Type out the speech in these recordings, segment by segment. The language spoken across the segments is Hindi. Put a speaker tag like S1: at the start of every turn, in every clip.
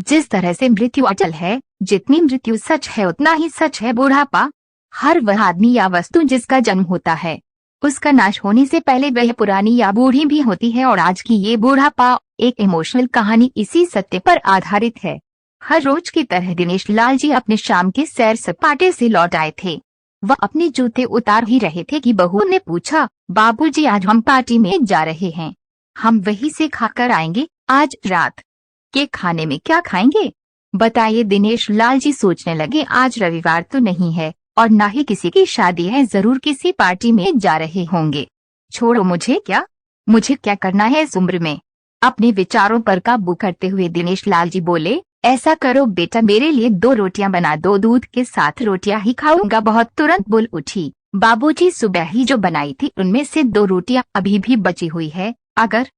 S1: जिस तरह से मृत्यु अचल है, जितनी मृत्यु सच है उतना ही सच है बुढ़ापा। हर वह आदमी या वस्तु जिसका जन्म होता है, उसका नाश होने से पहले वह पुरानी या बूढ़ी भी होती है। और आज की ये बुढ़ापा एक इमोशनल कहानी इसी सत्य पर आधारित है। हर रोज की तरह दिनेश लाल जी अपने शाम के सैर सपाटे से लौट आए थे। वह अपने जूते उतार ही रहे थे कि बहू ने पूछा, बाबूजी आज हम पार्टी में जा रहे हैं, हम वहीं से खाकर आएंगे। आज रात के खाने में क्या खाएंगे बताइए। दिनेश लाल जी सोचने लगे, आज रविवार तो नहीं है और ना ही किसी की शादी है, जरूर किसी पार्टी में जा रहे होंगे। छोड़ो, मुझे क्या करना है इस उम्र में। अपने विचारों पर काबू करते हुए दिनेश लाल जी बोले, ऐसा करो बेटा, मेरे लिए 2 रोटियां बना दो, दूध के साथ रोटियां ही खाऊंगा। बहुत तुरंत बोल उठी, बाबूजी सुबह ही जो बनाई थी उनमें से 2 रोटियां अभी भी बची हुई है। अगर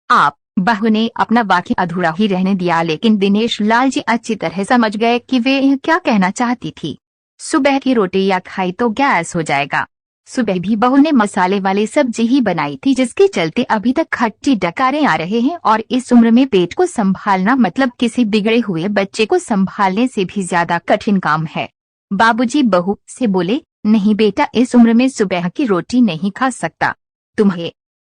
S1: आप बहू ने अपना वाक्य अधूरा ही रहने दिया, लेकिन दिनेश लाल जी अच्छी तरह समझ गए कि वे क्या कहना चाहती थी। सुबह की रोटी या खाई तो गैस हो जाएगा। सुबह भी बहू ने मसाले वाली सब्जी ही बनाई थी, जिसके चलते अभी तक खट्टी डकारे आ रहे हैं। और इस उम्र में पेट को संभालना मतलब किसी बिगड़े हुए बच्चे को संभालने से भी ज्यादा कठिन काम है। बाबूजी बहू से बोले, नहीं बेटा, इस उम्र में सुबह की रोटी नहीं खा सकता। तुम्हें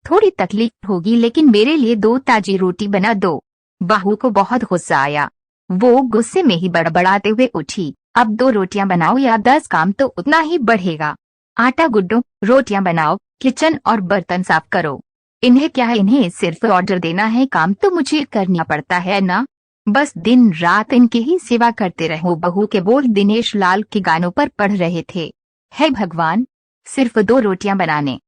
S1: थोड़ी तकलीफ होगी, लेकिन मेरे लिए 2 ताजी रोटी बना दो। बहू को बहुत गुस्सा आया। वो गुस्से में ही बड़बड़ाते हुए उठी, अब 2 रोटियां बनाओ या 10 काम तो उतना ही बढ़ेगा। आटा गूंदो, रोटियां बनाओ, किचन और बर्तन साफ करो। इन्हें क्या है, इन्हें सिर्फ ऑर्डर देना है, काम तो मुझे करना पड़ता है ना। बस दिन रात इनकी ही सेवा करते रहो। बहू के बोल दिनेश लाल के गानों पर पढ़ रहे थे। हे भगवान, सिर्फ 2 रोटियां बनाने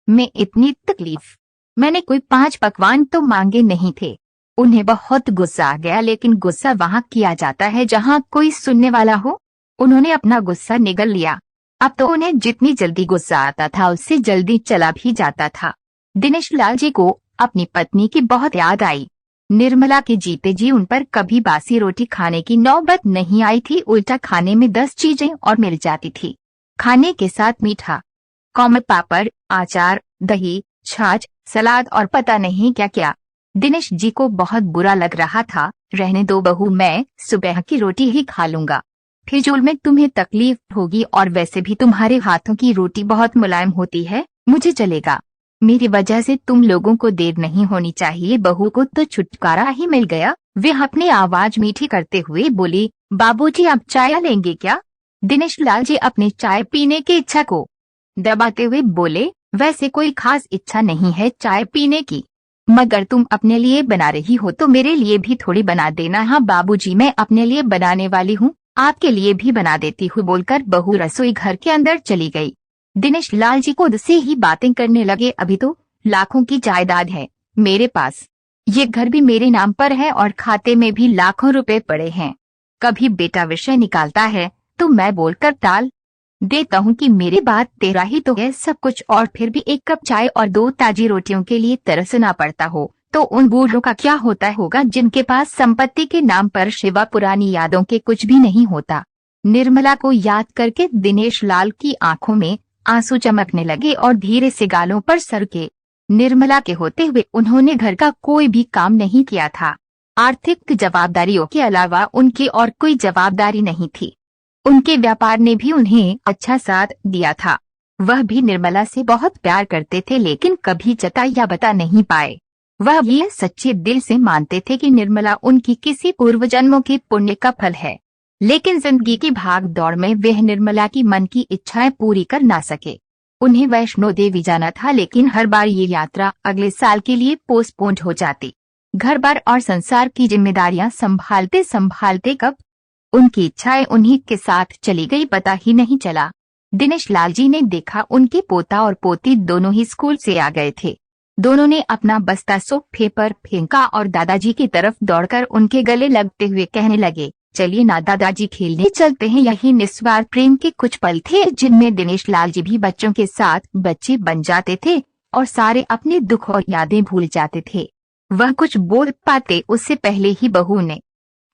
S1: में इतनी तकलीफ। मैंने कोई 5 पकवान तो मांगे नहीं थे। उन्हें बहुत गुस्सा आ गया, लेकिन गुस्सा वहाँ किया जाता है जहाँ कोई सुनने वाला हो। उन्होंने अपना गुस्सा निगल लिया। अब तो उन्हें जितनी जल्दी गुस्सा आता था उससे जल्दी चला भी जाता था। दिनेश लाल जी को अपनी पत्नी की बहुत याद आई। निर्मला के जीते जी उन पर कभी बासी रोटी खाने की नौबत नहीं आई थी। उल्टा खाने में 10 चीजें और मिल जाती थी। खाने के साथ मीठा, कॉम पापड़, अचार, दही, छाछ, सलाद और पता नहीं क्या क्या। दिनेश जी को बहुत बुरा लग रहा था। रहने दो बहू, मैं सुबह की रोटी ही खा लूंगा। फिजूल में तुम्हें तकलीफ होगी, और वैसे भी तुम्हारे हाथों की रोटी बहुत मुलायम होती है। मुझे चलेगा। मेरी वजह से तुम लोगों को देर नहीं होनी चाहिए। बहू को तो छुटकारा ही मिल गया। वे अपनी आवाज मीठी करते हुए बोली, बाबूजी आप चाय लेंगे क्या। दिनेश लाल जी अपने चाय पीने की इच्छा को दबाते हुए बोले, वैसे कोई खास इच्छा नहीं है चाय पीने की, मगर तुम अपने लिए बना रही हो तो मेरे लिए भी थोड़ी बना देना। हाँ बाबूजी, मैं अपने लिए बनाने वाली हूँ, आपके लिए भी बना देती हूँ, बोलकर बहू रसोई घर के अंदर चली गई। दिनेश लाल जी खुद से ही बातें करने लगे, अभी तो लाखों की जायदाद है मेरे पास, ये घर भी मेरे नाम पर है और खाते में भी लाखों रुपए पड़े हैं। कभी बेटा विषय निकालता है तो मैं बोलकर टाल देता हूँ कि मेरी बात तेरा ही तो है सब कुछ, और फिर भी 1 कप चाय और 2 ताजी रोटियों के लिए तरसना पड़ता हो तो उन बूढ़ों का क्या होता होगा जिनके पास संपत्ति के नाम पर शिवा पुरानी यादों के कुछ भी नहीं होता। निर्मला को याद करके दिनेश लाल की आंखों में आंसू चमकने लगे और धीरे से गालों पर सरके। निर्मला के होते हुए उन्होंने घर का कोई भी काम नहीं किया था। आर्थिक जवाबदारियों के अलावा उनकी और कोई जवाबदारी नहीं थी। उनके व्यापार ने भी उन्हें अच्छा साथ दिया था। वह भी निर्मला से बहुत प्यार करते थे, लेकिन कभी जता या बता नहीं पाए। वह ये सच्चे दिल से मानते थे कि निर्मला उनकी किसी पूर्व जन्मों के पुण्य का फल है, लेकिन जिंदगी की भाग दौड़ में वह निर्मला की मन की इच्छाएं पूरी कर ना सके। उन्हें वैष्णो देवी जाना था, लेकिन हर बार ये यात्रा अगले साल के लिए पोस्टपोन्ड हो जाती। घर बार और संसार की जिम्मेदारियां संभालते संभालते कब उनकी इच्छाएं उन्हीं के साथ चली गई पता ही नहीं चला। दिनेश लाल जी ने देखा उनके पोता और पोती दोनों ही स्कूल से आ गए थे। दोनों ने अपना बस्ता सोफे पर फेंका और दादाजी की तरफ दौड़कर उनके गले लगते हुए कहने लगे, चलिए ना दादाजी, खेलने चलते हैं। यही निस्वार्थ प्रेम के कुछ पल थे जिनमें दिनेश लाल जी भी बच्चों के साथ बच्चे बन जाते थे और सारे अपने दुख और यादें भूल जाते थे। वह कुछ बोल पाते उससे पहले ही बहू ने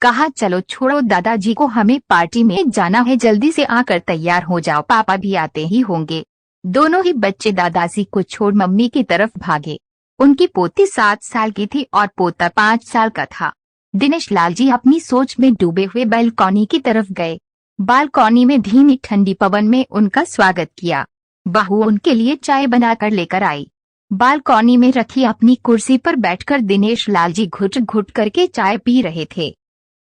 S1: कहा, चलो छोड़ो दादाजी को, हमें पार्टी में जाना है, जल्दी से आकर तैयार हो जाओ, पापा भी आते ही होंगे। दोनों ही बच्चे दादाजी को छोड़ मम्मी की तरफ भागे। उनकी पोती 7 साल की थी और पोता 5 साल का था। दिनेश लाल जी अपनी सोच में डूबे हुए बालकनी की तरफ गए। बालकनी में धीमी ठंडी पवन में उनका स्वागत किया। बहू उनके लिए चाय बनाकर लेकर आई। बालकनी में रखी अपनी कुर्सी पर बैठकर दिनेश लाल जी घुट घुट करके चाय पी रहे थे।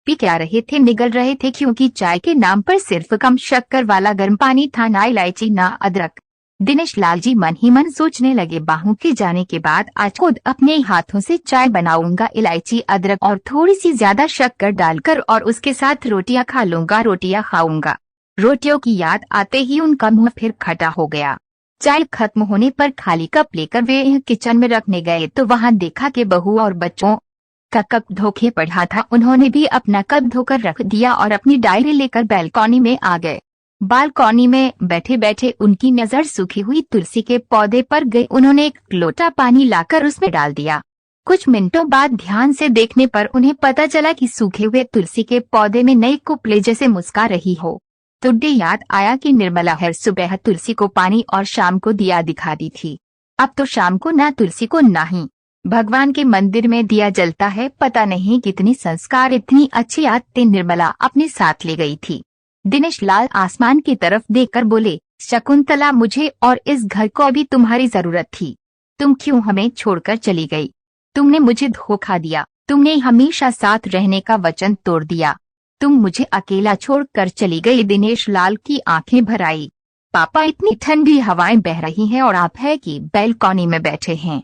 S1: पी क्या रहे थे, निगल रहे थे, क्योंकि चाय के नाम पर सिर्फ कम शक्कर वाला गर्म पानी था, ना इलायची ना अदरक। दिनेश लाल जी मन ही मन सोचने लगे, बहू के जाने के बाद आज खुद अपने हाथों से चाय बनाऊंगा, इलायची अदरक और थोड़ी सी ज्यादा शक्कर डालकर, और उसके साथ रोटियां खा लूंगा, रोटियां खाऊंगा। रोटियों की याद आते ही उनका मुंह फिर खटा हो गया। चाय खत्म होने पर खाली कप लेकर वे किचन में रखने गए तो वहां देखा कि बहू और बच्चों का कप धोखे पड़ा था। उन्होंने भी अपना कप धोकर रख दिया और अपनी डायरी लेकर बालकनी में आ गए। बालकनी में बैठे बैठे उनकी नजर सूखी हुई तुलसी के पौधे पर गई। उन्होंने एक लोटा पानी लाकर उसमें डाल दिया। कुछ मिनटों बाद ध्यान से देखने पर उन्हें पता चला कि सूखे हुए तुलसी के पौधे में नई कुपले जैसे मुस्का रही हो। तो याद आया कि निर्मला हर सुबह तुलसी को पानी और शाम को दिया दिखाती थी। अब तो शाम को ना तुलसी को ना ही भगवान के मंदिर में दिया जलता है। पता नहीं कितनी संस्कार, इतनी अच्छी आदतें निर्मला अपने साथ ले गई थी। दिनेश लाल आसमान की तरफ देखकर बोले, शकुंतला, मुझे और इस घर को अभी तुम्हारी जरूरत थी। तुम क्यों हमें छोड़कर चली गई? तुमने मुझे धोखा दिया। तुमने हमेशा साथ रहने का वचन तोड़ दिया। तुम मुझे अकेला छोड़कर चली गई। दिनेश लाल की आंखें भर आई। पापा, इतनी ठंडी हवाएं बह रही हैं और आप है कि बालकनी में बैठे हैं,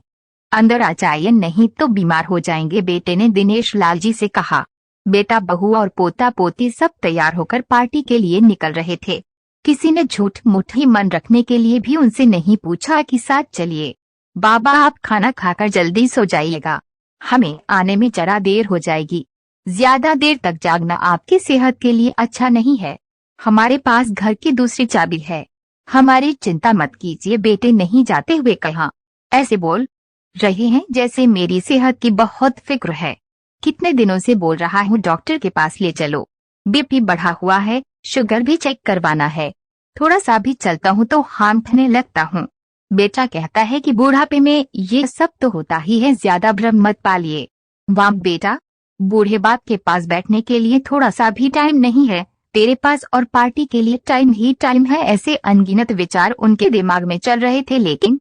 S1: अंदर आ जाइए, नहीं तो बीमार हो जाएंगे, बेटे ने दिनेश लाल जी से कहा। बेटा, बहू और पोता पोती सब तैयार होकर पार्टी के लिए निकल रहे थे। किसी ने झूठ मूठ ही मन रखने के लिए भी उनसे नहीं पूछा कि साथ चलिए। बाबा, आप खाना खाकर जल्दी सो जाइएगा, हमें आने में जरा देर हो जाएगी। ज्यादा देर तक जागना आपकी सेहत के लिए अच्छा नहीं है। हमारे पास घर की दूसरी चाबी है, हमारी चिंता मत कीजिए, बेटे। नहीं जाते हुए कहा, ऐसे बोल रहे हैं जैसे मेरी सेहत की बहुत फिक्र है। कितने दिनों से बोल रहा हूँ, डॉक्टर के पास ले चलो। बीपी बढ़ा हुआ है, शुगर भी चेक करवाना है। थोड़ा सा भी चलता हूँ तो हांफने लगता हूँ। बेटा कहता है कि बुढ़ापे में ये सब तो होता ही है, ज्यादा भ्रम मत पालिए। वाह बेटा, बूढ़े बाप के पास बैठने के लिए थोड़ा सा भी टाइम नहीं है तेरे पास, और पार्टी के लिए टाइम ही टाइम है। ऐसे अनगिनत विचार उनके दिमाग में चल रहे थे, लेकिन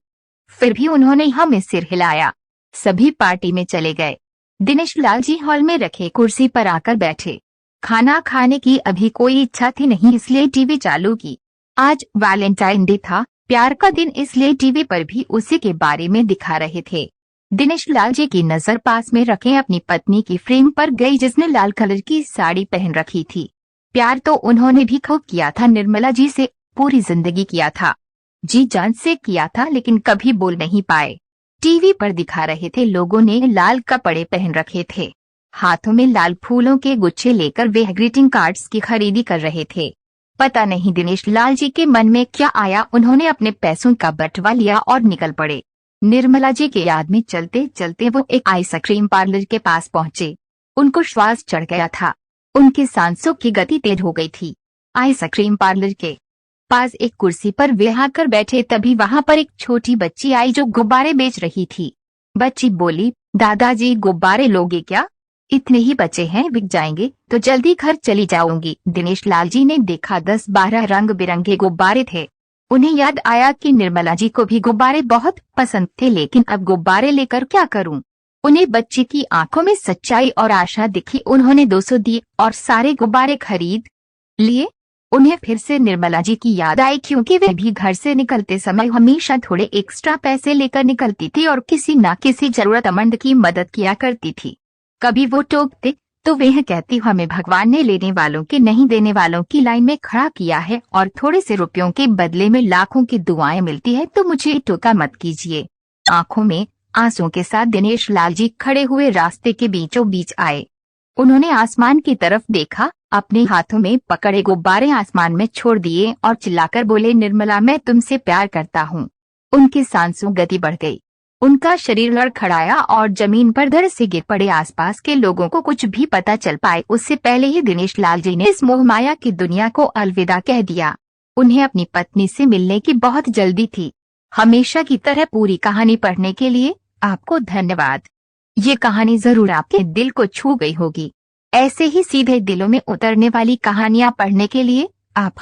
S1: फिर भी उन्होंने हमें सिर हिलाया। सभी पार्टी में चले गए। दिनेश लाल जी हॉल में रखे कुर्सी पर आकर बैठे। खाना खाने की अभी कोई इच्छा थी नहीं, इसलिए टीवी चालू की। आज वैलेंटाइन डे था, प्यार का दिन, इसलिए टीवी पर भी उसी के बारे में दिखा रहे थे। दिनेश लाल जी की नजर पास में रखे अपनी पत्नी की फ्रेम पर गई, जिसने लाल कलर की साड़ी पहन रखी थी। प्यार तो उन्होंने भी खूब किया था, निर्मला जी से पूरी जिंदगी किया था, जी जान से किया था, लेकिन कभी बोल नहीं पाए। टीवी पर दिखा रहे थे, लोगों ने लाल कपड़े पहन रखे थे, हाथों में लाल फूलों के गुच्छे लेकर वे ग्रीटिंग कार्ड्स की खरीदी कर रहे थे। पता नहीं दिनेश लाल जी के मन में क्या आया, उन्होंने अपने पैसों का बंटवा लिया और निकल पड़े। निर्मला जी के याद में चलते चलते वो एक आइसक्रीम पार्लर के पास पहुंचे। उनको श्वास चढ़ गया था, उनकी सांसों की गति तेज हो गई थी। आइसक्रीम पार्लर के पास एक कुर्सी पर वे आकर बैठे, तभी वहां पर एक छोटी बच्ची आई जो गुब्बारे बेच रही थी। बच्ची बोली, दादाजी गुब्बारे लोगे क्या? इतने ही बचे हैं, बिक जाएंगे तो जल्दी घर चली जाऊंगी। दिनेश लाल जी ने देखा 10-12 रंग बिरंगे गुब्बारे थे। उन्हें याद आया कि निर्मला जी को भी गुब्बारे बहुत पसंद थे, लेकिन अब गुब्बारे लेकर क्या करूं? उन्हें बच्ची की आंखों में सच्चाई और आशा दिखी। उन्होंने 200 दिए और सारे गुब्बारे खरीद लिए। उन्हें फिर से निर्मला जी की याद आई, क्योंकि वे भी घर से निकलते समय हमेशा थोड़े एक्स्ट्रा पैसे लेकर निकलती थी और किसी न किसी जरूरतमंद की मदद किया करती थी। कभी वो टोकते तो वह कहती, हमें भगवान ने लेने वालों के नहीं देने वालों की लाइन में खड़ा किया है, और थोड़े से रुपयों के बदले में लाखों की दुआएं मिलती है, तो मुझे टोका मत कीजिए। आंखों में आंसुओं के साथ दिनेश लाल जी खड़े हुए रास्ते के बीचों बीच आए। उन्होंने आसमान की तरफ देखा, अपने हाथों में पकड़े गुब्बारे आसमान में छोड़ दिए और चिल्लाकर बोले, निर्मला, मैं तुमसे प्यार करता हूँ। उनकी सांसों गति बढ़ गई, उनका शरीर लड़खड़ाया और जमीन पर धड़ से गिर पड़े। आसपास के लोगों को कुछ भी पता चल पाए उससे पहले ही दिनेश लाल जी ने इस मोहमाया की दुनिया को अलविदा कह दिया। उन्हें अपनी पत्नी से मिलने की बहुत जल्दी थी। हमेशा की तरह पूरी कहानी पढ़ने के लिए आपको धन्यवाद। ये कहानी जरूर आपके दिल को छू गई होगी। ऐसे ही सीधे दिलों में उतरने वाली कहानियां पढ़ने के लिए आप